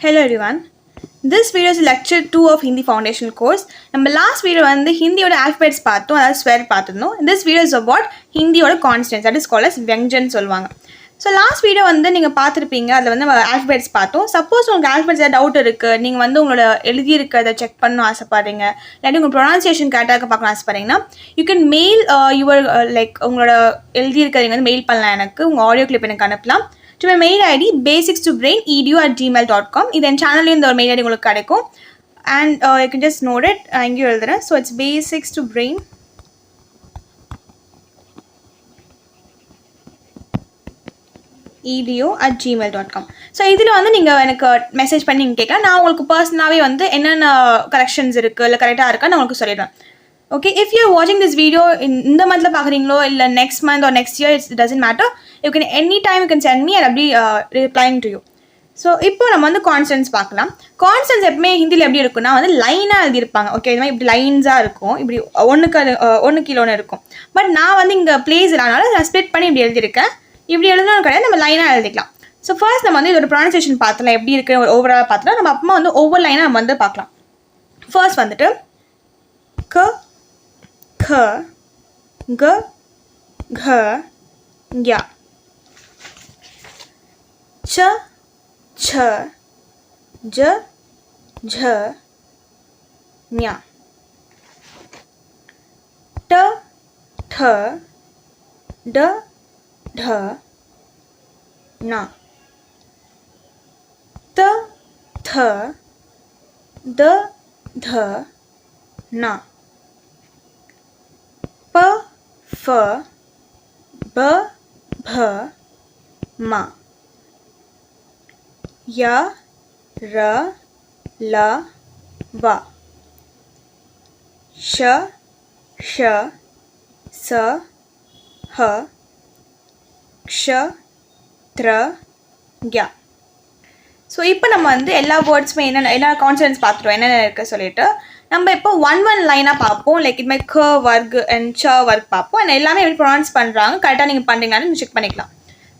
Hello everyone. This video is lecture 2 of Hindi foundational course. நம்ம last video வந்து ஹிந்தியோட alphabets பார்த்தோம், அதாவது ஸ்வர் பார்த்துருந்தோம். This video is about ஹிந்தியோட consonants, that is called as வியஞ்சன் சொல்லுவாங்க. So last video வந்து நீங்கள் பார்த்துருப்பீங்க, அதில் வந்து நம்ம ஆல்ஃபபெட்ஸ் பார்த்தோம். சப்போஸ் உங்களுக்கு ஆல்ஃபபெட்ஸ் ஏதாவது டவுட் இருக்குது, நீங்கள் வந்து உங்களோட எழுதியிருக்கிறத செக் பண்ணணும் ஆசைப்படுறீங்க, இல்லாட்டி உங்கள் ப்ரொனன்சியேஷன் கேட்டாக்க பார்க்கணும் ஆசைப்படுறீங்கன்னா you can mail your like உங்களோட எழுதியிருக்கிறவங்க வந்து மெயில் பண்ணலாம், எனக்கு உங்கள் ஆடியோ கிளிப் எனக்கு அனுப்பலாம். To my mail ID basicstobrain@gmail.com. இது என் சேனல்லேயும் இந்த ஒரு மெயில் ஐடி உங்களுக்கு கிடைக்கும். And you can just note it. இங்கேயும் எழுதுறேன். So it's basicstobrain@edu@gmail.com. ஸோ இதில் வந்து நீங்கள் எனக்கு மெசேஜ் பண்ணி நீங்கள் கேட்கலாம். நான் உங்களுக்கு பர்சனலாகவே வந்து என்னென்ன கரெக்ஷன்ஸ் இருக்குது இல்லை கரெக்டாக இருக்கான்னு நான் உங்களுக்கு சொல்லிடுவேன். Okay, if you're watching this video இந்த மந்தில் பார்க்குறீங்களோ இல்லை next month or next year, it doesn't matter. You can anytime you can send me and I'll be replying to you. So இப்போ நம்ம வந்து கான்ஸ்டன்ஸ் பார்க்கலாம். கான்ஸ்டன்ஸ் எப்பவுமே ஹிந்தியில் எப்படி இருக்குன்னா வந்து லைனாக எழுதியிருப்பாங்க. ஓகே, இது மாதிரி இப்படி லைன்ஸாக இருக்கும், இப்படி ஒன்று கீழே ஒன்று இருக்கும். பட் நான் வந்து இங்கே பிளேஸ் இல்லைனால நான் ஸ்ப்ளிட் பண்ணி இப்படி எழுதியிருக்கேன். இப்படி எழுதணும் கிடையாது, நம்ம லைனாக எழுதிக்கலாம். ஸோ ஃபர்ஸ்ட் நம்ம வந்து இதோட ப்ரொனன்சியேஷன் பார்த்துலாம், எப்படி இருக்குது ஒரு ஓவராலாக பார்த்துலாம். நம்ம அப்புறமா வந்து ஒவ்வொரு லைனாக நம்ம வந்து பார்க்கலாம். ஃபர்ஸ்ட் வந்துட்டு க ख ग घ ञ च छ ज झ ञ ट ठ ड ढ ण त थ द ध न प फ ब भ म य र ल व श ष स ह क्ष त्र य. ஸோ இப்போ நம்ம வந்து எல்லா வேர்ட்ஸுமே எல்லா கான்சனன்ட்ஸ் பார்த்துட்டோம், என்னென்ன இருக்குது சொல்லிட்டு. நம்ம இப்போ ஒன் லைனாக பார்ப்போம். லைக் இது மாதிரி க வர்க் அண்ட் ச வர்க் பார்ப்போம். அண்ட் எல்லாமே எப்படி ப்ரொனவுன்ஸ் பண்ணுறாங்க கரெக்டாக நீங்கள் பண்ணுறீங்களான்னு நீங்கள் செக் பண்ணிக்கலாம்.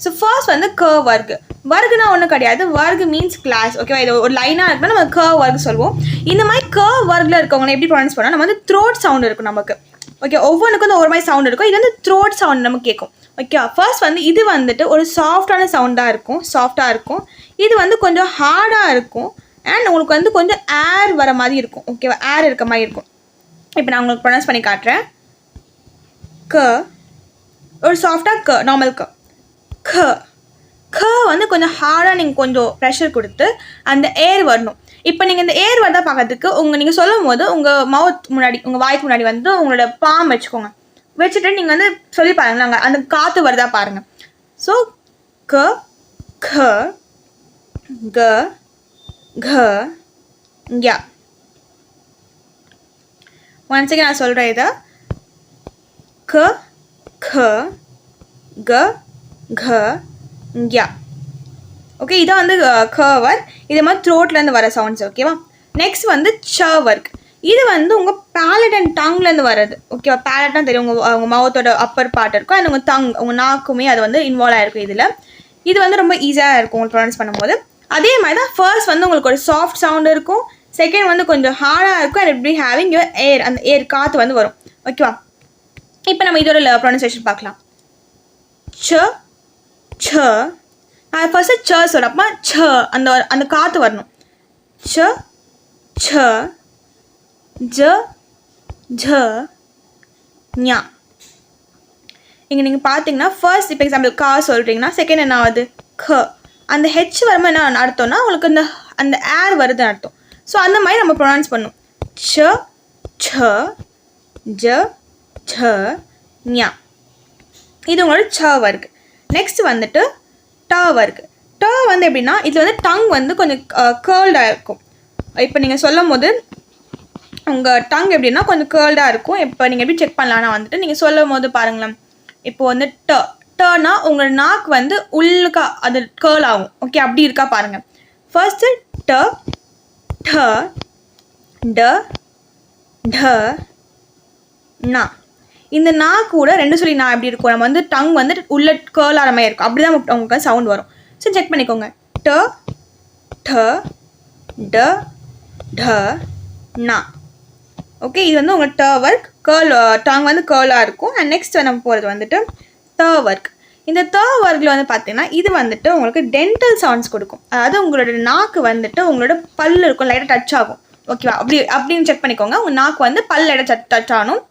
ஸோ ஃபர்ஸ்ட் வந்து க வர்க். வர்க்குனா ஒன்றும் கிடையாது, வர்க் மீன்ஸ் கிளாஸ். ஓகேவா, இது ஒரு லைனாக இருக்குன்னா நம்ம க வர்க் சொல்லுவோம். இந்த மாதிரி க வர்க்கில் இருக்கவங்க எப்படி ப்ரொனவுன்ஸ் பண்ணால் நம்ம வந்து த்ரோட் சவுண்ட் இருக்கும் நமக்கு. ஓகே, ஒவ்வொன்றுக்கும் வந்து ஒரு மாதிரி சவுண்ட் இருக்கும். இது வந்து த்ரோட் சவுண்ட் நமக்கு கேட்கும். ஓகே, ஃபர்ஸ்ட் வந்து இது வந்துட்டு ஒரு சாஃப்டான சவுண்டாக இருக்கும், சாஃப்டாக இருக்கும். இது வந்து கொஞ்சம் ஹார்டாக இருக்கும் அண்ட் உங்களுக்கு வந்து கொஞ்சம் ஏர் வர மாதிரி இருக்கும். ஓகேவா, ஏர் இருக்க மாதிரி இருக்கும். இப்போ நான் உங்களுக்கு ப்ரொனவுன்ஸ் பண்ணி காட்டுறேன். க ஒரு சாஃப்டாக க, நார்மல் க. க க வந்து கொஞ்சம் ஹார்டாக நீங்கள் கொஞ்சம் ப்ரெஷர் கொடுத்து அந்த ஏர் வரணும். இப்போ நீங்கள் இந்த ஏர் வரதான் பார்க்கறதுக்கு நீங்கள் சொல்லும் போது உங்கள் மவுத் முன்னாடி, உங்கள் வாய்க்கு முன்னாடி வந்து உங்களோட பாம் வச்சுக்கோங்க. வச்சுட்டு நீங்கள் வந்து சொல்லி பாருங்கள், நாங்கள் அந்த காற்று வருதா பாருங்கள். ஸோ க க க घ ஞ. ஒன்ஸ் அகைன் நான் சொல்கிறேன், இதை க க க घ ஞ. ஓகே, இதான் வந்து க வர்க். இது மாதிரி த்ரோட்லேருந்து வர சவுண்ட்ஸ். ஓகேவா, நெக்ஸ்ட் வந்து ச வர்க். இது வந்து உங்கள் பேலட் அண்ட் டங்லேருந்து வர்றது. ஓகேவா, பேலட்னா தெரியும், உங்கள் மவுத்தோட அப்பர் பார்ட் இருக்கும் அண்ட் உங்கள் உங்கள் நாக்குமே அது வந்து இன்வால்வ் ஆகிருக்கும் இதில். இது வந்து ரொம்ப ஈஸியாக இருக்கும் உங்களுக்கு ப்ரொனவுன்ஸ் பண்ணும்போது. அதே மாதிரி தான் ஃபர்ஸ்ட் வந்து உங்களுக்கு ஒரு சாஃப்ட் சவுண்ட் இருக்கும், செகண்ட் வந்து கொஞ்சம் ஹார்டாக இருக்கும் அண்ட் இப்படி ஹேவிங் யுவர் ஏர், அந்த ஏர் காற்று வந்து வரும். ஓகேவா, இப்போ நம்ம இதோட ப்ரொனன்சியேஷன் பார்க்கலாம். ச ச ஃபர்ஸ்ட் ச சொல்கிறப்ப ச அந்த காற்று வரணும். ச ச ஜ ஜ ஞ. இங்கே நீங்கள் பார்த்தீங்கன்னா ஃபர்ஸ்ட் இப்போ எக்ஸாம்பிள் கா சொல்கிறீங்கன்னா செகண்ட் என்ன ஆகுது க. அந்த ஹெச் வரும்போது என்ன அர்த்தம்னா உங்களுக்கு அந்த ஏர் வருதுன்னு அர்த்தம். ஸோ அந்த மாதிரி நம்ம ப்ரொனவுன்ஸ் பண்ணணும். ச ச ஜ ஜ ஞ. இது உங்களோட ச வர்க். நெக்ஸ்ட் வந்துட்டு ட வர்க். ட வந்து எப்படின்னா இதில் வந்து டங் வந்து கொஞ்சம் கேர்ல்டாக இருக்கும். இப்போ நீங்கள் சொல்லும் போது உங்கள் டங் எப்படின்னா கொஞ்சம் கேர்ல்டாக இருக்கும். இப்போ நீங்கள் எப்படி செக் பண்ணலான்னா வந்துட்டு நீங்கள் சொல்லும் போது பாருங்களேன். இப்போ வந்து டர்னா உங்கள் நாக்கு வந்து உள்ளுக்கா அது கேர்ல் ஆகும். ஓகே, அப்படி இருக்கா பாருங்கள். ஃபர்ஸ்ட்டு ட ட ட ட ந. இந்த நா கூட ரெண்டு சொல்லி நான் எப்படி இருக்கும், நம்ம வந்து டங் வந்து உள்ள கேர்ல் ஆகிற மாதிரி இருக்கும். அப்படி தான் உங்களுக்கு சவுண்ட் வரும். ஸோ செக் பண்ணிக்கோங்க. ட ட ட ட நா. ஓகே, இது வந்து உங்களுக்கு ட ஒர்க், கேர்ள் டாங் வந்து கேர்ளாக இருக்கும். அண்ட் நெக்ஸ்ட் நம்ம போகிறது வந்துட்டு த ஒர்க். இந்த த ஒர்க்கில் வந்து பார்த்தீங்கன்னா இது வந்துட்டு உங்களுக்கு டென்டல் சவுண்ட்ஸ் கொடுக்கும். அதாவது உங்களோட நாக்கு வந்துட்டு உங்களோட பல் இருக்கும், லைட்டாக டச் ஆகும். ஓகேவா, அப்படின்னு செக் பண்ணிக்கோங்க. உங்கள் நாக்கு வந்து பல் லைட்டாக டச் ஆகணும்.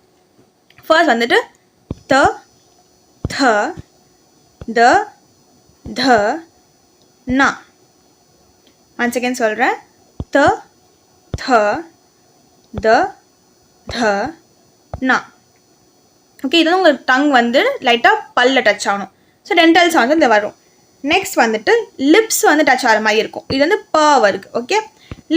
ஃபர்ஸ்ட் வந்துட்டு த த த த நா. ஒன்ஸ் செகண்ட் சொல்கிறேன். த த த த நா. ஓகே, இது வந்து உங்களுக்கு டங் வந்து லைட்டாக பல்ல டச் ஆகணும். ஸோ டென்டல் சவுண்ட் வந்து வரும். நெக்ஸ்ட் வந்துட்டு லிப்ஸ் வந்து டச் ஆகிற மாதிரி இருக்கும். இது வந்து ப வருது. ஓகே,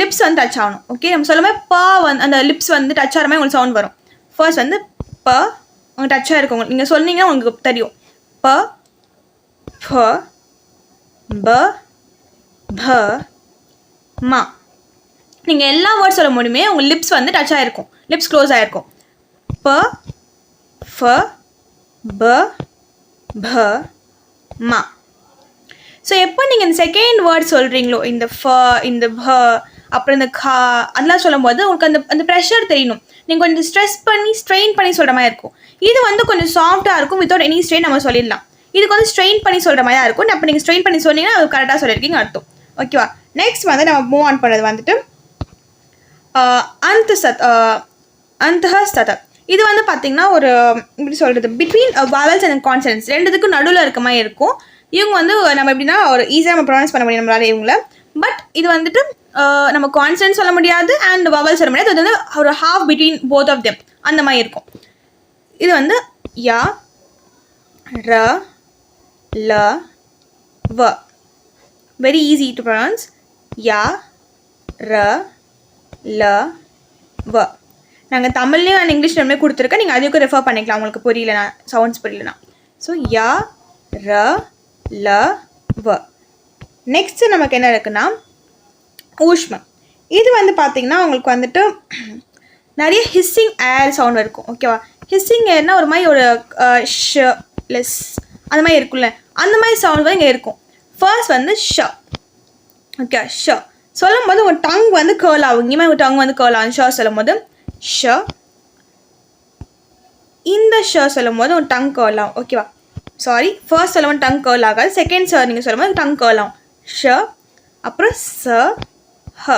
லிப்ஸ் வந்து டச் ஆகணும். ஓகே, நம்ம சொல்ல மாதிரி ப வந்து அந்த லிப்ஸ் வந்து டச் ஆகிற மாதிரி உங்களுக்கு சவுண்ட் வரும். ஃபர்ஸ்ட் வந்து ப உங்களுக்கு டச் ஆகிருக்கும். உங்களுக்கு நீங்கள் சொன்னீங்கன்னா உங்களுக்கு தெரியும். ப ஃப ப ப மா. நீங்கள் எல்லா வேர்ட்ஸ் சொல்ல முடியுமே உங்கள் லிப்ஸ் வந்து டச் ஆகிருக்கும், லிப்ஸ் க்ளோஸ் ஆகிருக்கும். ப ஃப ப ப மா. ஸோ எப்போ நீங்கள் இந்த செகண்ட் வேர்ட் சொல்கிறீங்களோ, இந்த ஃப இந்த ப அப்புறம் இந்த கா அதெல்லாம் சொல்லும்போது உங்களுக்கு அந்த ப்ரெஷர் தெரியணும். நீங்கள் கொஞ்சம் ஸ்ட்ரெயின் பண்ணி சொல்கிற மாதிரி இருக்கும். இது வந்து கொஞ்சம் சாஃப்டாக இருக்கும், வித்தவுட் எனி ஸ்ட்ரெயின் நம்ம சொல்லிடலாம். இதுக்கு வந்து ஸ்ட்ரெயின் பண்ணி சொல்கிற மாதிரி தான் இருக்கும். அப்போ நீங்கள் ஸ்ட்ரெயின் பண்ணி சொன்னீங்கன்னா அது கரெக்டாக சொல்லியிருக்கீங்க அர்த்தம். ஓகேவா, நெக்ஸ்ட் வந்து நம்ம மூவ் ஆன் பண்ணுறது வந்துட்டு அந்தஹ ஸ்தத. இது வந்து பார்த்தீங்கன்னா ஒரு எப்படி சொல்கிறது, பிட்வீன் வவல்ஸ் அண்ட் கான்சனன்ட்ஸ் ரெண்டுத்துக்கும் நடுவில் இருக்க மாதிரி இருக்கும். இவங்க வந்து நம்ம எப்படின்னா ஒரு ஈஸியாக நம்ம ப்ரொனவுன்ஸ் பண்ண முடியும் நம்மளால இவங்கள. பட் இது வந்துட்டு நம்ம கான்சனன்ட் சொல்ல முடியாது அண்ட் வவல் சொல்ல முடியாது. அது வந்து ஒரு half between both of them அந்த மாதிரி இருக்கும். இது வந்து யா ர ல வ. Very easy to pronounce. யா ர ல வ. நாங்கள் தமிழ்லேயும் அண்ட் இங்கிலீஷ் ரெண்டுமே கொடுத்துருக்கேன். நீங்கள் அதுக்கு ரெஃபர் பண்ணிக்கலாம் உங்களுக்கு புரியலனா, சவுண்ட்ஸ் புரியலனா. ஸோ யா ர ல வ. நெக்ஸ்ட்டு நமக்கு என்ன இருக்குன்னா ஊஷ்மம். இது வந்து பார்த்திங்கன்னா உங்களுக்கு வந்துட்டு நிறைய ஹிஸ்ஸிங் ஏர் சவுண்ட் இருக்கும். ஓகேவா, ஹிஸ்ஸிங் ஏர்னால் ஒரு மாதிரி ஒரு ஷ லெஸ் அந்த மாதிரி இருக்குல்ல, அந்த மாதிரி சவுண்ட் தான் இங்கே இருக்கும். ஃபர்ஸ்ட் வந்து ஷ. ஓகே, ஷ சொல்லும் போது உங்கள் டங் வந்து கேர்ள் ஆகும். இங்கே உங்கள் டங் வந்து கேர்ள் ஆகும். ஷ சொல்லும் போது ஷ. இந்த ஷ சொல்லும் போது உங்கள் டங் கேர்ள் ஆகும். ஓகேவா, சாரி, ஃபர்ஸ்ட் சொல்லும் போது டங் கேர்ள் ஆகாது. செகண்ட் ஷ நீங்கள் சொல்லும் போது டங் கேர்ள் ஆகும். ஷ அப்புறம் ச ஹ.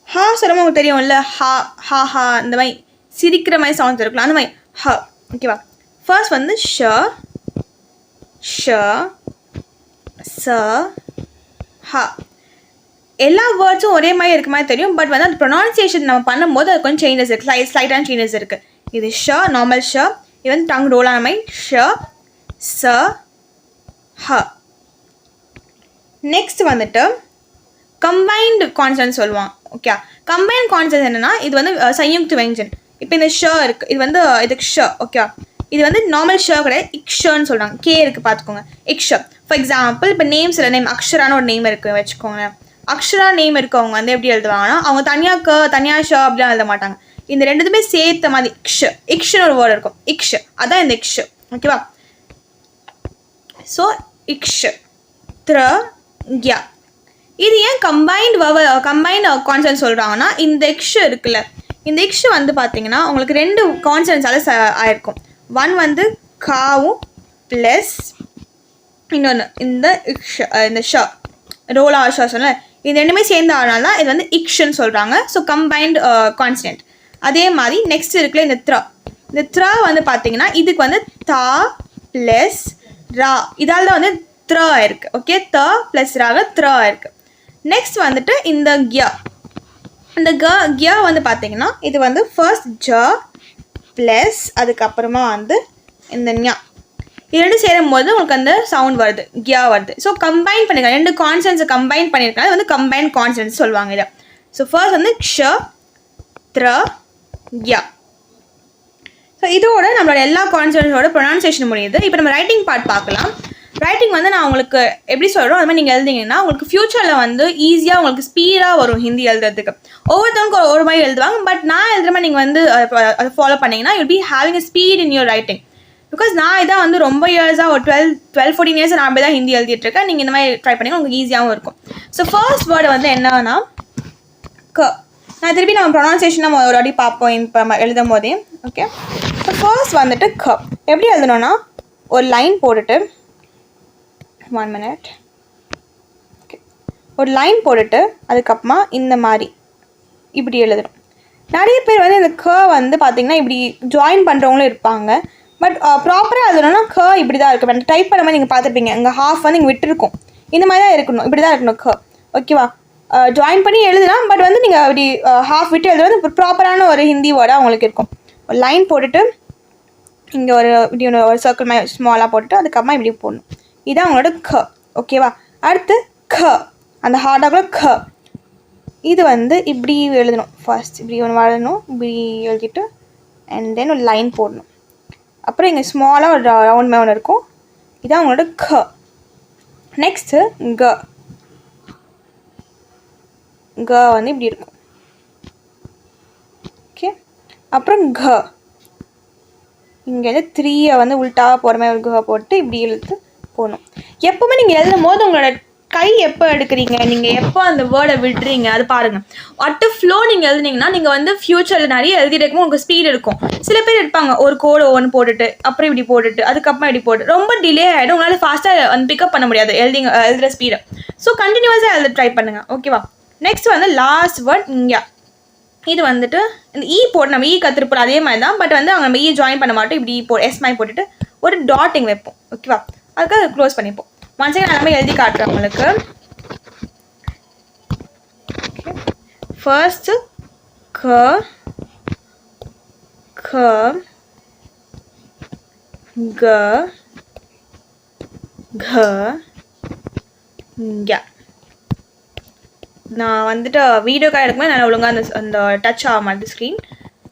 ஹா சொல்லும் போது உங்களுக்கு தெரியும்ல, ஹா ஹா ஹா இந்த மாதிரி சிரிக்கிற மாதிரி சவுண்ட்ஸ் இருக்கலாம், அந்த மாதிரி ஹ. ஓகேவா, ஃபர்ஸ்ட் வந்து ஷ ஷ ச ஹ. எல்லா வேர்ட்ஸும் ஒரே மாதிரி இருக்க மாதிரி தெரியும். பட் வந்து அது ப்ரொனவுன்சியேஷன் நம்ம பண்ணும்போது அது கொஞ்சம் சேஞ்சஸ் இருக்குது, ஸ்லைட்டான சேஞ்சஸ் இருக்குது. இது ஷ நார்மல் ஷ. இது வந்து டங் ரோல் ஆன மாதிரி ஷ ச ஹ. நெக்ஸ்ட் வந்துட்டு கம்பைன்டு கான்சனன்ட் சொல்லுவாங்க. ஓகே, கம்பைன்ட் கான்சனன்ட் என்னென்னா இது வந்து சயுக்த வெஞ்சன். இப்போ இந்த ஷ இருக்குது, இது வந்து இதுக்கு ஷ. ஓகே, இது வந்து நார்மல் ஷ கிடையாது, இக்ஷன்னு சொல்கிறாங்க. கே இருக்குது பார்த்துக்கோங்க, இக்ஷ. ஃபார் எக்ஸாம்பிள் இப்போ நேம் சில நேம் அக்ஷரான ஒரு நேம் இருக்குது வச்சுக்கோங்க. அக்ஷரா நேம் இருக்கவங்க வந்து எப்படி எழுதுவாங்கன்னா அவங்க தனியாக ஷ அப்படிலாம் எழுத மாட்டாங்க. இந்த ரெண்டுத்துமே சேர்த்த மாதிரி இக்ஷ இக்ஷன்னு ஒரு வேர்டு இருக்கும். இக்ஷ அதான் இந்த இக்ஷ. ஓகேவா, ஸோ இக்ஷ த்ர க்யா. இது ஏன் கம்பைன்ட் கான்சனன்ட் சொல்கிறாங்கன்னா இந்த இக்ஷ இருக்குல்ல, இந்த இக்ஷ வந்து பார்த்தீங்கன்னா உங்களுக்கு ரெண்டு கான்சனன்ட்ஸால ஆயிருக்கும். ஒன் வந்து காவும் ப்ளஸ் இன்னொன்று இந்த இக்ஷ இந்த ஷ ரோலா ஷ சொன்ன இது ரெண்டுமே சேர்ந்த ஆனால தான் இது வந்து இக்ஷன்னு சொல்கிறாங்க. So combined consonant. அதே மாதிரி நெக்ஸ்ட் இருக்குல்ல இந்த த்ரா. இந்த த்ரா வந்து பார்த்தீங்கன்னா இதுக்கு வந்து தா ப்ளஸ் ரா, இதால் தான் வந்து த்ரா இருக்குது. ஓகே, த ப்ளஸ் ராக த்ரா இருக்குது. நெக்ஸ்ட் வந்துட்டு இந்த கியா. இந்த கியா வந்து பார்த்தீங்கன்னா இது வந்து ஃபர்ஸ்ட் ஜ ப்ளஸ் அதுக்கப்புறமா வந்து இந்த ஞா. இது ரெண்டு சேரும் போது உங்களுக்கு அந்த சவுண்ட் வருது, கியா வருது. ஸோ கம்பைன் பண்ணிருக்காங்க, ரெண்டு கான்சனன்ட்ஸை கம்பைன் பண்ணியிருக்காங்க. அது வந்து கம்பைன் கான்சனன்ட்ஸ் சொல்லுவாங்க இதை. ஸோ ஃபர்ஸ்ட் வந்து க்ஷ த்ர கியா. ஸோ இதோட நம்மளோட எல்லா கான்சனன்ட்ஸோட ப்ரொனவுன்சியேஷன் முடியுது. இப்போ நம்ம ரைட்டிங் பார்ட் பார்க்கலாம். ரைட்டிங் வந்து நான் உங்களுக்கு எப்படி சொல்கிறோம் அது மாதிரி நீங்கள் எழுதிங்கன்னா உங்களுக்கு ஃப்யூச்சரில் வந்து ஈஸியாக உங்களுக்கு ஸ்பீடாக வரும் ஹிந்தி எழுதுறதுக்கு. ஒவ்வொருத்தவங்களுக்கு ஒரு மாதிரி எழுதுவாங்க. பட் நான் எழுதுகிற மாதிரி நீங்கள் வந்து அதை ஃபாலோ பண்ணிங்கன்னா you'll be having a speed in your writing. Because நான் இதான் வந்து ரொம்ப இயர்ஸாக ஒரு 12-14 இயர்ஸ் நான் அப்படி தான் ஹிந்தி எழுதிட்டுருக்கேன். நீங்கள் இந்த மாதிரி ட்ரை பண்ணிங்கன்னா உங்களுக்கு ஈஸியாகவும் இருக்கும். ஸோ ஃபர்ஸ்ட் வேர்டு வந்து என்னன்னா நான் திருப்பி நம்ம ப்ரொனன்சியேஷன் நம்ம ஒரு வாட்டி பார்ப்போம் இப்போ எழுதும் போதே. ஓகே, ஸோ ஃபர்ஸ்ட் வந்துட்டு க எப்படி எழுதணும்னா ஒரு லைன் போட்டுட்டு 1 minute. ஓகே, ஒரு லைன் போட்டுட்டு அதுக்கப்புறமா இந்த மாதிரி இப்படி எழுதணும். நிறைய பேர் வந்து இந்த க வந்து பார்த்திங்கன்னா இப்படி ஜாயின் பண்ணுறவங்களும் இருப்பாங்க. பட் ப்ராப்பராக எழுதணும்னா க இப்படி தான் இருக்கும். அந்த டைப் பண்ண மாதிரி நீங்கள் பார்த்துருப்பீங்க, இங்கே ஹாஃப் வந்து இங்கே விட்டுருக்கும். இந்த மாதிரி தான் இருக்கணும், இப்படி தான் இருக்கணும் க. ஓகேவா, ஜாயின் பண்ணி எழுதலாம். பட் வந்து நீங்கள் அப்படி ஹாஃப் விட்டு எழுதுறது ப்ராப்பரான ஒரு ஹிந்தி வேர்டாக உங்களுக்கு இருக்கும். ஒரு லைன் போட்டுட்டு இங்கே ஒரு இப்படி ஒரு சர்க்கிள் மாதிரி ஸ்மாலாக போட்டுட்டு அதுக்கப்புறமா இப்படி போடணும். இதுதான் அவங்களோட க. ஓகேவா, அடுத்து க அந்த ஹார்டாக க. இது வந்து இப்படி எழுதணும். ஃபர்ஸ்ட் இப்படி ஒன்று எழுதணும், இப்படி எழுதிட்டு அண்ட் தென் ஒரு லைன் போடணும். அப்புறம் இங்கே ஸ்மாலாக ஒரு ரவுண்ட் மாதிரி ஒன்று இருக்கும். இதுதான் அவங்களோட க. நெக்ஸ்ட்டு க. க வந்து இப்படி இருக்கும். ஓகே, அப்புறம் க இங்கேருந்து 3 வந்து உள்டாக போகிற மாதிரி ஒரு க போட்டு இப்படி எழுத்து போகணும். எப்போவுமே நீங்கள் எழுதும் போது உங்களோட கை எப்போ எடுக்கிறீங்க, நீங்கள் எப்போ அந்த வேர்டை விடுறீங்க அது பாருங்கள். அட் ஃப்ளோ நீங்கள் எழுதுனீங்கன்னா நீங்கள் வந்து ஃப்யூச்சரில் நிறைய எழுதிட்டு இருக்கும், உங்களுக்கு ஸ்பீட் இருக்கும். சில பேர் இருப்பாங்க ஒரு கோடு ஒன்று போட்டுட்டு அப்புறம் இப்படி போட்டுட்டு அதுக்கப்புறம் இப்படி போட்டு ரொம்ப டிலே ஆகிடும். உங்களால் ஃபாஸ்ட்டாக வந்து பிக்கப் பண்ண முடியாது எழுதுகிற ஸ்பீடை. ஸோ கண்டினியூஸாக எழுத ட்ரை பண்ணுங்கள். ஓகேவா, நெக்ஸ்ட் வந்து லாஸ்ட் வேர்ட் இங்கே. இது வந்துட்டு இந்த ஈ போட்டு நம்ம ஈ கற்றுருப்போம் அதே மாதிரி தான். பட் வந்து அவங்க நம்ம ஈ ஜாயின் பண்ண மாட்டோம். இப்படி எஸ் மாதிரி போட்டுட்டு ஒரு டாட்டிங் வைப்போம். ஓகேவா, அதுக்கு அதை க்ளோஸ் பண்ணிப்போம். ஒன்ஸ் நான் எல்லாமே எழுதி காட்டுறேன் உங்களுக்கு. ஃபர்ஸ்ட்டு க க க க க. நான் வந்துட்டு வீடியோக்காக எடுக்கும்போது நான் ஒழுங்காக அந்த டச் ஆக மாட்டேது ஸ்க்ரீன்.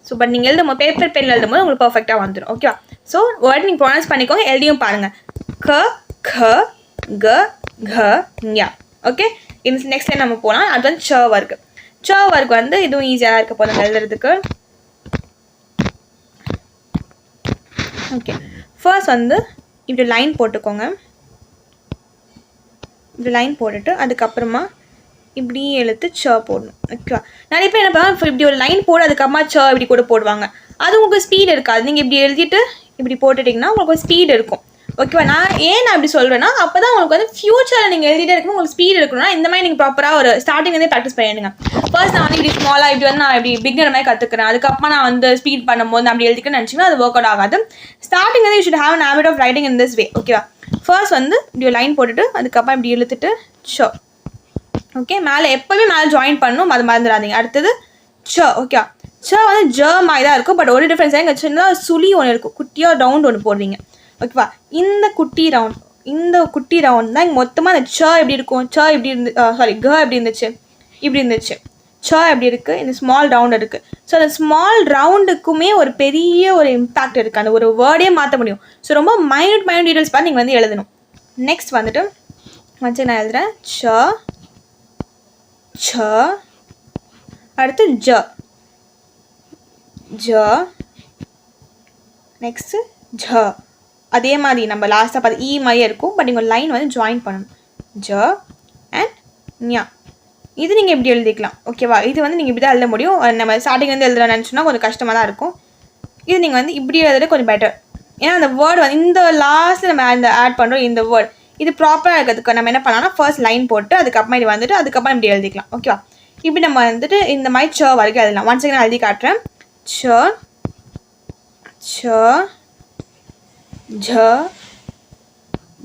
ஸோ பட் நீங்கள் எழுதும் பேப்பர் பென் எழுதும் போது உங்களுக்கு பர்ஃபெக்டாக வந்துடும். ஓகேவா, ஸோ வேர்ட் நீங்கள் ப்ரொனவுன்ஸ் பண்ணிக்கோங்க, எழுதியும் பாருங்கள். க க க க ஞ. ஓகே, இந்த நெக்ஸ்ட் டைம் நம்ம போகலாம். அது வந்து ச வர்க்கு. ச வர்க்கு வந்து இதுவும் ஈஸியாக இருக்க போதும் எழுதுறதுக்கு. ஓகே, ஃபர்ஸ்ட் வந்து இப்படி லைன் போட்டுக்கோங்க. இப்படி லைன் போட்டுட்டு அதுக்கப்புறமா இப்படி எழுத்து ச போடணும். ஓகேவா, நிறைய பேர் என்ன பண்ணுவாங்க இப்படி ஒரு லைன் போடு அதுக்கப்புறமா ச இப்படி கூட போடுவாங்க. அது உங்களுக்கு ஸ்பீட் இருக்காது. நீங்கள் இப்படி எழுதிட்டு இப்படி போட்டுட்டிங்கன்னா உங்களுக்கு ஒரு ஸ்பீட் இருக்கும். ஓகேவா, நான் இப்படி சொல்கிறேன்னா அப்போ தான் உங்களுக்கு வந்து ஃபியூச்சரில் நீங்கள் எழுதிட்டே இருக்கணும், உங்களுக்கு ஸ்பீட் இருக்கணும்னா இந்த மாதிரி நீங்கள் ப்ராப்பராக ஒரு ஸ்டார்டிங்லேருந்தே ப்ராக்டிஸ் பண்ணிடுங்க. ஃபர்ஸ்ட் நான் வந்து இப்படி ஸ்மாலாக இப்படி வந்து நான் இப்படி பிகினர் மாதிரி கற்றுக்கிறேன், அதுக்கப்புறமா நான் வந்து ஸ்பீட் பண்ணும்போது நான் அப்படி எழுதிக்கணும்னு நினச்சிங்கன்னா அது ஒர்க் அவுட் ஆகாது. ஸ்டார்டிங்லேருந்து you should have an habit of writing in this way. ஓகேவா, ஃபர்ஸ்ட் வந்து இப்படி லைன் போட்டுட்டு அதுக்கப்புறம் இப்படி இழுத்துட்டு ஷோ. ஓகே, மேலே எப்போவுமே மேலே ஜாயின் பண்ணணும், அது மறந்துடாதீங்க. அடுத்தது ச. ஓகே, ச வந்து ஜ மாதிரி தான் இருக்கும். பட் ஒரு டிஃப்ரென்ஸ் இங்கே சின்னதாக சுழி ஒன்று இருக்கும், குட்டியாக ரவுண்ட் ஒன்று போடுவீங்க. ஓகேவா, இந்த குட்டி ரவுண்ட் தான் இங்கே மொத்தமாக அந்த ச எப்படி இருக்கும். ச இப்படி இருந்து க எப்படி இருந்துச்சு, இப்படி இருந்துச்சு. ச எப்படி இருக்குது, இந்த ஸ்மால் ரவுண்ட் இருக்குது. ஸோ அந்த ஸ்மால் ரவுண்டுக்குமே ஒரு பெரிய ஒரு இம்பேக்ட் இருக்குது, அந்த ஒரு வேர்டே மாற்ற முடியும். ஸோ ரொம்ப மைனூட் டீட்டெயில்ஸ் பார்த்து நீங்கள் வந்து எழுதணும். நெக்ஸ்ட் வந்துட்டு வச்சு நான் எழுதுகிறேன் ச ச. அடுத்து ஜ ஜ. நெக்ஸ்ட்டு ஜ. அதே மாதிரி நம்ம லாஸ்ட்டாக பார்த்து ஈ மாதிரியே இருக்கும். பட் நீங்கள் லைன் வந்து ஜாயின் பண்ணணும். ஜ அண்ட் ஞா. இது நீங்கள் எப்படி எழுதிக்கலாம். ஓகேவா, இது வந்து நீங்கள் இப்படி தான் எழுத முடியும். நம்ம ஸ்டார்டிங்லேருந்து எழுதுற நினச்சோன்னா கொஞ்சம் கஷ்டமாக தான் இருக்கும். இது நீங்கள் வந்து இப்படி எழுதுறது கொஞ்சம் பெட்டர். ஏன்னா அந்த வேர்டு வந்து இந்த லாஸ்ட்டில் நம்ம இந்த ஆட் பண்ணுறோம் இந்த வேர்டு இது ப்ராப்பராக இருக்கிறதுக்கு நம்ம என்ன பண்ணலாம்னா ஃபர்ஸ்ட் லைன் போட்டு அதுக்கப்புறமா இது வந்துட்டு அதுக்கப்புறம் இப்படி எழுதிக்கலாம். ஓகேவா, இப்படி நம்ம வந்துட்டு இந்த மாதிரி ச வரைக்கும் எழுதலாம். ஒன்ஸ் நான் எழுதி காட்டுறேன். ச ச ஜ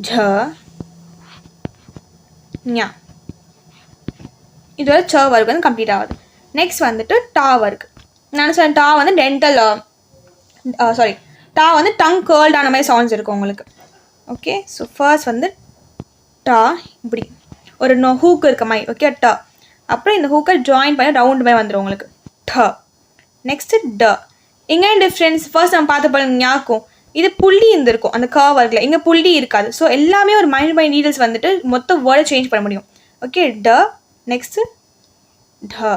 ஜ ஞா. இதோட ச வர்க் வந்து கம்ப்ளீட் ஆகுது. நெக்ஸ்ட் வந்துட்டு டா வர்க். நான் சொன்னேன் டா வந்து டென்டல் டா வந்து டங் கேர்ல்ட் ஆன மாதிரி சவுண்ட்ஸ் இருக்கும் உங்களுக்கு. ஓகே, ஸோ ஃபர்ஸ்ட் வந்து டா இப்படி ஒரு ஹூக் இருக்க மாதிரி. ஓகே, ட. அப்புறம் இந்த ஹூக்கை ஜாயின் பண்ணி ரவுண்டு மாதிரி வந்துடும் உங்களுக்கு. ட. நெக்ஸ்ட்டு ட. எங்கே டிஃப்ரென்ஸ் ஃபர்ஸ்ட் நம்ம பார்த்து போல ஞாக்கும் இது புள்ளி இருந்திருக்கும் அந்த க வர்க்கில், இங்கே புள்ளி இருக்காது. ஸோ எல்லாமே ஒரு மைண்ட் டீட்டெயில்ஸ் வந்துட்டு மொத்த வேர்டை சேஞ்ச் பண்ண முடியும். ஓகே, ட. நெக்ஸ்ட்டு ட.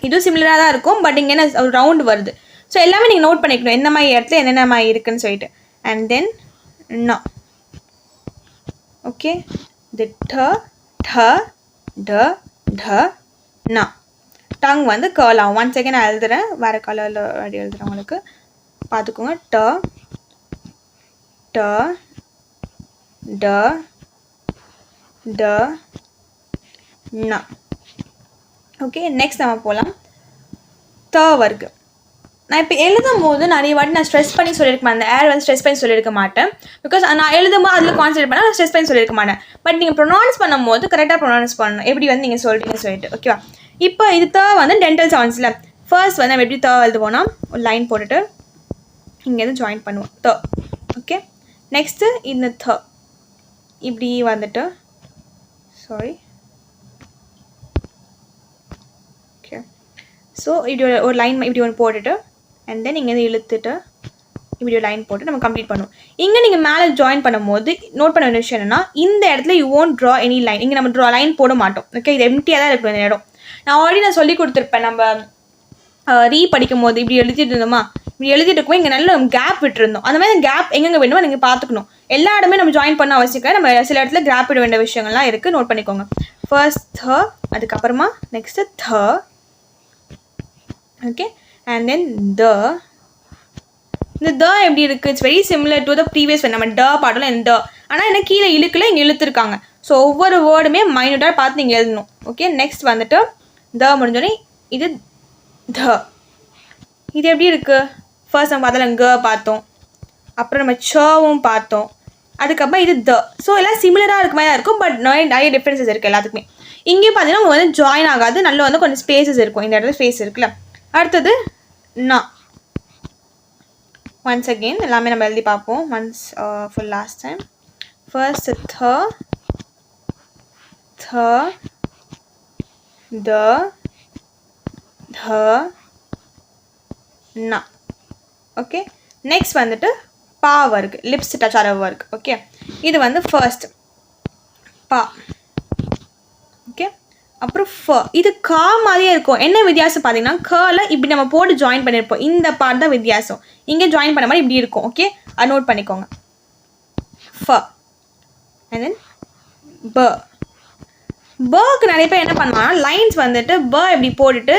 இதுவும் சிமிலராக தான் இருக்கும். பட் இங்கே என்ன ஒரு ரவுண்டு வருது. ஸோ எல்லாமே நீங்கள் நோட் பண்ணிக்கணும் எந்த மாதிரி இடத்துல என்னென்ன மாதிரி இருக்குன்னு சொல்லிட்டு. அண்ட் தென் ந. ஓகே, இது ட ட ட ட ந. டங் வந்து கேர்ள் ஆகும். 1 செகண்ட் நான் எழுதுறேன், வேறு கலரில் அப்படி எழுதுறேன் உங்களுக்கு பார்த்துக்கோங்க. ட ட ட ட ந. ஓகே, நெக்ஸ்ட் நம்ம போகலாம். த வர்க்கு. நான் இப்போ எழுதும் போது நிறைய வாட்டி நான் ஸ்ட்ரெஸ் பண்ணி சொல்லியிருக்க மாட்டேன், அந்த ஏர் வந்து ஸ்ட்ரெஸ் பண்ணி சொல்லியிருக்க மாட்டேன். பிகாஸ் நான் எழுதும்போது அதில் கான்சன்ட்ரேட் பண்ணால் நான் ஸ்ட்ரெஸ் பண்ணி சொல்லியிருக்க மாட்டேன். பட் நீங்கள் ப்ரொனவுன்ஸ் பண்ணும்போது கரெக்டாக ப்ரொனவுன்ஸ் பண்ணணும், எப்படி வந்து நீங்கள் சொல்கிறீங்கன்னு சொல்லிட்டு. ஓகேவா? இப்போ இது த வந்து டென்டல் சவுண்ட்ஸில் ஃபர்ஸ்ட் வந்து நம்ம எப்படி த எழுதுவோம்னா ஒரு லைன் போட்டுட்டு இங்கேருந்து ஜாயின் பண்ணுவோம் த. ஓகே, நெக்ஸ்ட்டு இந்த த இப்படி வந்துட்டு சாரி ஓகே. ஸோ இப்படி ஒரு லைன் இப்படி ஒன்று போட்டுட்டு அண்ட் தென் இங்கேருந்து இழுத்துட்டு இப்படி ஒரு லைன் போட்டு நம்ம கம்ப்ளீட் பண்ணுவோம். இங்கே நீங்கள் மேலே ஜாயின் பண்ணும்போது நோட் பண்ண வேண்டிய விஷயம் என்னன்னா, இந்த இடத்துல you won't draw any line. இங்கே நம்ம லைன் போட மாட்டோம். ஓகே, இது எம்டியாக தான் இருக்கும் இந்த இடம். நான் ஆல்ரெடி சொல்லி கொடுத்துருப்பேன், நம்ம படிக்கும் போது இப்படி எழுதிட்டு இருந்தோமா, இப்படி எழுதிட்டு இருக்கும்போது இங்கே நல்ல கேப் விட்டுருந்தோம். அந்த மாதிரி கேப் எங்கெங்கே வேணுமோ நீங்கள் பார்த்துக்கணும். எல்லா இடமே நம்ம ஜாயின் பண்ண அவசியம், நம்ம சில இடத்துல கேப் விட வேண்டிய விஷயங்கள்லாம் இருக்குது, நோட் பண்ணிக்கோங்க. ஃபர்ஸ்ட் த, அதுக்கப்புறமா நெக்ஸ்ட்டு த. ஓகே, அண்ட் தென் த. இந்த த எப்படி இருக்குது, it's very similar to the previous one. நம்ம ட பாடலாம் இந்த ட, ஆனால் என்ன கீழே இழுக்கல, இங்கே இழுத்துருக்காங்க. ஸோ ஒவ்வொரு வேர்டுமே மைனூட்டாக பார்த்து நீங்கள் எழுதணும். ஓகே, நெக்ஸ்ட் வந்துட்டு த முடிஞ்சோடனே இது த. இது எப்படி இருக்குது, ஃபர்ஸ்ட் நம்ம அதில் க பார்த்தோம், அப்புறம் நம்ம சவும் பார்த்தோம், அதுக்கப்புறம் இது த. ஸோ எல்லாம் சிமிலராக இருக்க மாதிரி தான் இருக்கும், பட் நிறைய டிஃப்ரென்சஸ் இருக்குது எல்லாத்துக்குமே. இங்கேயும் பார்த்தீங்கன்னா உங்களுக்கு வந்து ஜாயின் ஆகாது, நல்லா வந்து கொஞ்சம் ஸ்பேசஸ் இருக்கும். இந்த இடத்துல ஸ்பேஸ் இருக்குல்ல. அடுத்தது நா. ஒன்ஸ் அகெயின் எல்லாமே நம்ம எழுதி பார்ப்போம். Once for last time. First த, த, த, த, ந. ஓகே, நெக்ஸ்ட் வந்துட்டு பா வர்க், லிப்ஸ் டச் ஆகிற வர்க். ஓகே, இது வந்து ஃபர்ஸ்ட் பா. ஓகே, அப்புறம் ஃப. இது கா மாதிரியே இருக்கும். என்ன வித்தியாசம் பார்த்தீங்கன்னா, கல இப்படி நம்ம போட்டு ஜாயின் பண்ணியிருப்போம், இந்த பார்ட் தான் வித்தியாசம். இங்கே ஜாயின் பண்ண மாதிரி இப்படி இருக்கும். ஓகே, அது நோட் பண்ணிக்கோங்க. ஃப அண்ட் தென் ப. பக்கு நிறைய பேர் என்ன பண்ணுவாங்கன்னா, லைன்ஸ் வந்துட்டு ப இப்படி போட்டுட்டு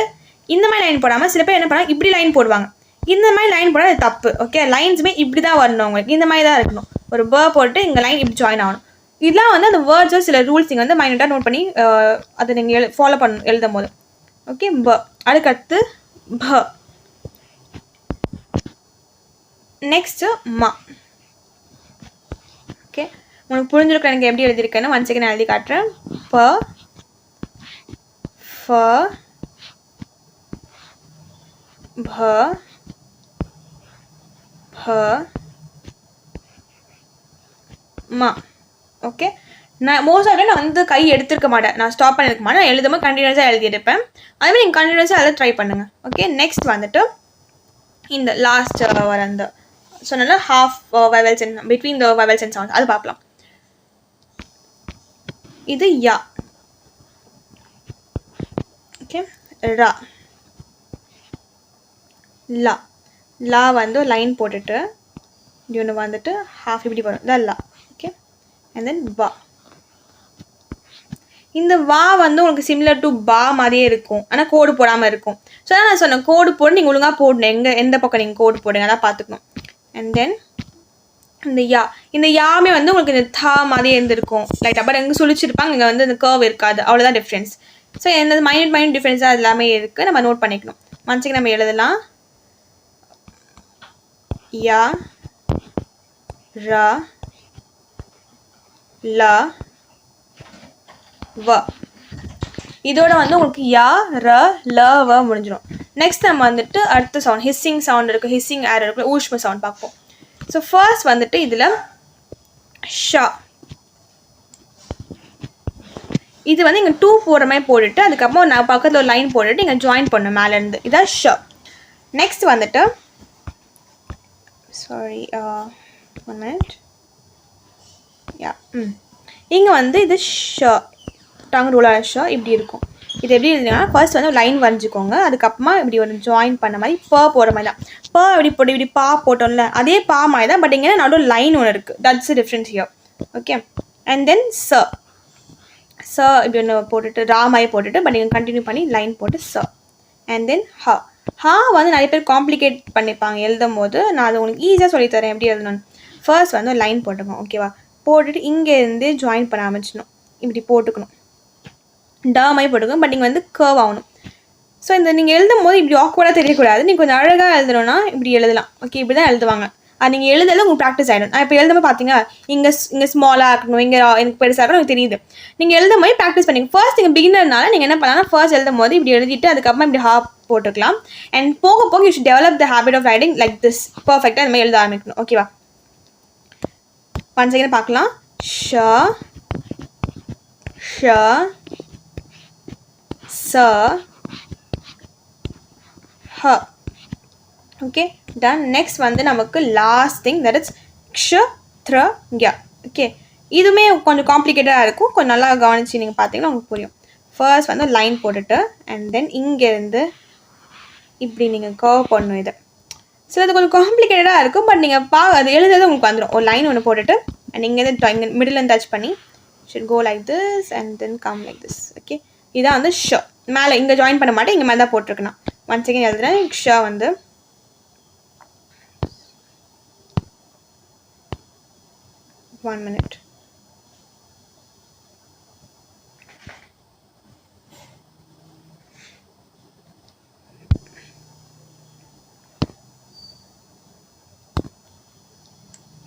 இந்த மாதிரி லைன் போடாமல் சில பேர் என்ன பண்ணுவாங்க, இப்படி லைன் போடுவாங்க. இந்த மாதிரி லைன் போட்டால் அது தப்பு. ஓகே, லைன்ஸுமே இப்படி தான் வரணும், உங்களுக்கு இந்த மாதிரி தான் இருக்கணும். ஒரு ப போட்டு இங்கே லைன் இப்படி ஜாயின் ஆகணும். இதெல்லாம் வந்து அந்த வேர்ட்ஸோ சில ரூல்ஸ் நீங்கள் வந்து மைனூட்டாக நோட் பண்ணி அதை நீங்கள் ஃபாலோ பண்ணணும் எழுதும் போது. ஓகே, ப. அதுக்கடுத்து ப. நெக்ஸ்ட்டு மா. ஓகே, உங்களுக்கு புரிஞ்சிருக்க எனக்கு எப்படி எழுதியிருக்கேன்னு ஒன் செகண்ட் எழுதி காட்டுறேன். ப, ஃப, ப, ப, மா. ஓகே, நான் மோஸ்ட் ஆஃப் நான் வந்து கை எடுத்துருக்க மாட்டேன், நான் ஸ்டாப் பண்ணியிருக்க மாட்டேன், நான் எழுதும்போது கண்டினியூஸாக எழுதியிருப்பேன். அதேமாதிரி நீங்கள் கண்டினியூஸாக அதை ட்ரை பண்ணுங்கள். ஓகே, நெக்ஸ்ட் வந்துட்டு இந்த லாஸ்ட் வர அந்த சொன்னால half vowels and between the vowels and sounds அது பார்க்கலாம். இது யா. ஓகே, ரா, லா. லா வந்து லைன் போட்டுட்டு இப்படி ஒன்று வந்துட்டு ஹாஃப் இப்படி வரும், த லா. ஓகே, அண்ட் தென் வா. இந்த வா வந்து உங்களுக்கு சிமிலர் டு பா மாதிரியே இருக்கும், ஆனால் கோடு போடாமல் இருக்கும். ஸோ அதான் நான் சொன்னேன், கோடு போட்டு நீங்கள் ஒழுங்காக போடணும், எந்த பக்கம் நீங்கள் கோடு போடுங்க அதான் பார்த்துக்கணும். அண்ட் தென் இந்த யா. இந்த யாமே வந்து உங்களுக்கு இந்த தா மாதிரியே இருந்திருக்கும் லைட்டாக, பட் எங்கே சுழிச்சிருப்பாங்க, இங்கே வந்து இந்த கர்வ் இருக்காது, அவ்வளோதான் டிஃப்ரென்ஸ். ஸோ எந்த மைனூட் டிஃப்ரென்ஸாக எல்லாமே இருக்குது, நம்ம நோட் பண்ணிக்கணும். மனசுக்கு நம்ம எழுதலாம். யா, ரா, லா, வ. இதோட வந்து உங்களுக்கு யா, ர, ல, வ முடிஞ்சிடும். நெக்ஸ்ட் நம்ம வந்துட்டு அடுத்த சவுண்ட் ஹிஸ்ஸிங் சவுண்ட் இருக்குது, ஹிஸ்ஸிங் ஏர் இருக்குது, ஊஷ்ம சவுண்ட் பார்ப்போம். ஸோ ஃபர்ஸ்ட் வந்துட்டு இதில் ஷா. இது வந்து இங்கே 2 போடுற மாதிரி போட்டுட்டு அதுக்கப்புறம் நான் பக்கத்தில் ஒரு லைன் போட்டுட்டு இங்கே ஜாயின் பண்ணணும் மேலேருந்து, இதான் ஷ. நெக்ஸ்ட் வந்துட்டு சாரி 1 மினிட். யா, இங்கே வந்து இது ஷ, டங் ரூலர் ஷ இப்படி இருக்கும். இது எப்படி இல்லைன்னா ஃபர்ஸ்ட் வந்து லைன் வரைஞ்சிக்கோங்க, அதுக்கப்புறமா இப்படி ஒரு ஜாயின் பண்ண மாதிரி ப போடுற மாதிரி தான். ப இப்படி போட்டு இப்படி பா போட்டோம்ல அதே பா மாதிரி தான், பட் இங்கே நடுவில் லைன் ஒன்று இருக்குது, that's difference here. Okay, and தென் ச. இப்படி ஒன்று போட்டுட்டு ரா மாதிரி போட்டுட்டு பட் நீங்கள் கண்டினியூ பண்ணி லைன் போட்டு ச. அண்ட் தென் ஹ. ஹா வந்து நிறைய பேர் காம்ப்ளிகேட் பண்ணிப்பாங்க எழுதும் போது. நான் அது உங்களுக்கு ஈஸியாக சொல்லித்தரேன் எப்படி எழுதணும்னு. ஃபர்ஸ்ட் வந்து லைன் போட்டுக்கணும், ஓகேவா? போட்டுட்டு இங்கேருந்து ஜாயின் பண்ண ஆரம்பிச்சிடணும். இப்படி போட்டுக்கணும், மாதிரி போட்டுக்கணும். பட் நீங்கள் வந்து கர்வ் ஆகணும். ஸோ இந்த நீங்கள் எழுதும் போது இப்படி ஆக்வர்டாக தெரியக்கூடாது. நீங்கள் கொஞ்சம் அழகாக எழுதணும்னா இப்படி எழுதலாம். ஓகே, இப்படி தான் எழுதுவாங்க. அது நீங்கள் எழுதல உங்களுக்கு ப்ராக்டிஸ் ஆகிடும். நான் இப்போ எழுதும்போது பார்த்தீங்கன்னா இங்கே ஸ்மாலாக இருக்கணும், இங்கே எனக்கு பெருசாக இருக்கணும், எனக்கு தெரியுது. நீங்கள் எழுதும் போது ப்ராக்டிஸ் பண்ணிங்க. ஃபர்ஸ்ட் நீங்கள் பிகினர்னால நீங்கள் என்ன பண்ணலாம், ஃபர்ஸ்ட் எழுதும் போது இப்படி எழுதிட்டு அதுக்கப்புறமா இப்படி ஹாப் போட்டுக்கலாம். அண்ட் போக போக you should develop the habit of writing like this. பர்ஃபெக்டாக இந்த மாதிரி எழுத ஆரம்பிக்கணும், ஓகேவா? ஒன் செகண்ட் பார்க்கலாம். ஷ ஷ ச ஹ. Okay, ton. நெக்ஸ்ட் வந்து நமக்கு லாஸ்ட் திங், தட் இஸ் க்ஷ த்ர ய. ஓகே, இதுவுமே கொஞ்சம் காம்ப்ளிகேட்டடாக இருக்கும். கொஞ்சம் நல்லா கவனிச்சு நீங்கள் பார்த்தீங்கன்னா உங்களுக்கு புரியும். ஃபர்ஸ்ட் வந்து லைன் போட்டுட்டு அண்ட் தென் இங்கேருந்து இப்படி நீங்கள் கர்வ் பண்ணணும் இதை. ஸோ அது கொஞ்சம் காம்ப்ளிகேட்டடாக இருக்கும். பட் நீங்கள் அது எழுதுறது உங்களுக்கு வந்துடும். ஒரு லைன் ஒன்று போட்டுட்டு அண்ட் இங்கேருந்து இங்கே மிடில் டச் பண்ணி should go like this and then come like this. Okay, இதான் வந்து ஷ. மேலே இங்கே ஜாயின் பண்ண மாட்டேன், இங்கே மேலே தான் போட்டிருக்கேன். ஒன் செகண்ட் எழுதுறேன். ஷ வந்து one minute.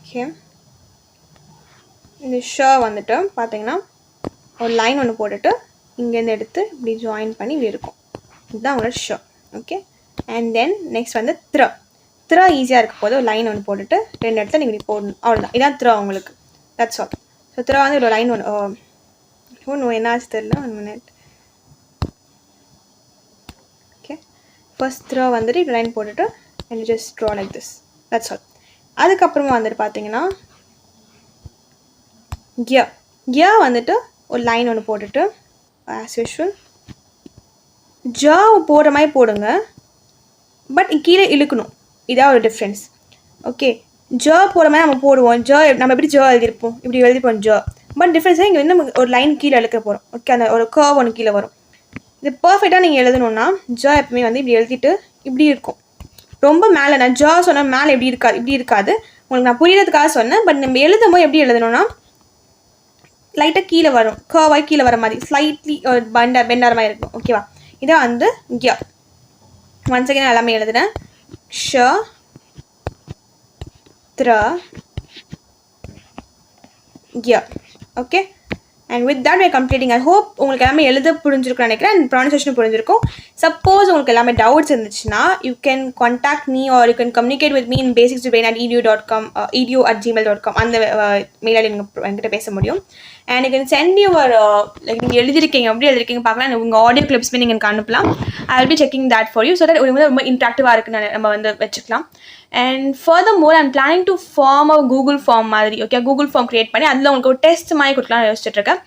ஓகே, இந்த ஷ வந்துட்டு பார்த்தீங்கன்னா ஒரு லைன் ஒன்று போட்டுட்டு இங்கேருந்து எடுத்து இப்படி ஜாயின் பண்ணி இப்படி இருக்கும். இதுதான் உங்களோட ஷ. ஓகே, அண்ட் தென் நெக்ஸ்ட் வந்து த்ர. த்ர ஈஸியாக இருக்க போது ஒரு லைன் ஒன்று போட்டுட்டு 2 இடத்துல நீங்கள் இப்படி போடணும், அவ்வளோதான். இதான் த்ர உங்களுக்கு. That's all. ஸோ த்ர வந்து ஒரு லைன் ஒன்று என்னாச்சு தெரியல. 1 minute. ஓகே, ஃபர்ஸ்ட் த்ர வந்துட்டு இப்படி லைன் போட்டுட்டு and just draw like this. That's all. அதுக்கப்புறமா வந்துட்டு பார்த்தீங்கன்னா கியா. கியா வந்துட்டு ஒரு லைன் ஒன்று போட்டுட்டு ஆஸ் யூஷுவல் ஜா போடுற மாதிரி போடுங்க. பட் கீழே இழுக்கணும், இதான் ஒரு டிஃப்ரென்ஸ். ஓகே, ஜ போகிற மாதிரி நம்ம போடுவோம். நம்ம எப்படி ஜ எழுதியிருப்போம், இப்படி எழுதிப்போம் ஜ. பட் டிஃப்ரென்ஸாக இங்கே வந்து நம்ம ஒரு லைன் கீழே இழுக்க போகிறோம். ஓகே, அந்த ஒரு கர்வ் ஒன்று கீழே வரும். இது பர்ஃபெக்டாக நீங்கள் எழுதணுன்னா ஜ எப்பவுமே வந்து இப்படி எழுதிட்டு இப்படி இருக்கும். ரொம்ப மேலே நான் ஜா சொன்னால் மேலே எப்படி இருக்காது, இப்படி இருக்காது. உங்களுக்கு நான் புரியறதுக்காக சொன்னேன். பட் நம்ம எழுதும் போது எப்படி எழுதணும்னா லைட்டாக கீழே வரும், கர்வாகி கீழே வர மாதிரி, ஸ்லைட்லி பெண்டார மாதிரி இருக்கும். ஓகேவா? இதான் வந்து கியா. ஒன் செகண்ட் எல்லாமே எழுதுறேன். ஷ த்ர ய. Okay, and with that way completing. I hope உங்களுக்கு எல்லாமே எழுத புரிஞ்சிருக்குன்னு நினைக்கிறேன். அண்ட் ப்ரொனன்சியேஷன் புரிஞ்சிருக்கும். சப்போஸ் உங்களுக்கு எல்லாமே டவுட்ஸ் இருந்துச்சுன்னா you can contact me or you can communicate with me in basicsbrain@edu.com edu@gmail.com. அந்த மெயில் ஐடி நீங்கள் என்கிட்ட பேச முடியும். And you can send your like நீங்கள் எழுதிருக்கீங்க, எப்படி எழுதிருக்கீங்க பார்க்கலாம். உங்கள் ஆடியோ கிளிப்ஸ்மே நீங்கள் எனக்கு அனுப்பலாம். I will be checking that for you. So that வந்து ரொம்ப இன்ட்ராக்டிவாக இருக்குன்னு நம்ம வந்து வச்சுக்கலாம். And furthermore I'm planning to form a Google form மாதிரி. ஓகே, கூகுள் ஃபார்ம் க்ரியேட் பண்ணி அதில் உங்களுக்கு ஒரு டெஸ்ட் மாதிரி கொடுக்கலாம் யோசிச்சுட்டு இருக்கேன்.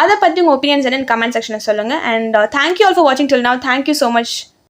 அதை பற்றி உங்கள் ஒப்பீனியன்ஸ் என்ன கமெண்ட் செக்ஷனில் சொல்லுங்கள். அண்ட் தேங்க்யூ ஆல் ஃபார் வாட்சிங் till now. Thank you so much.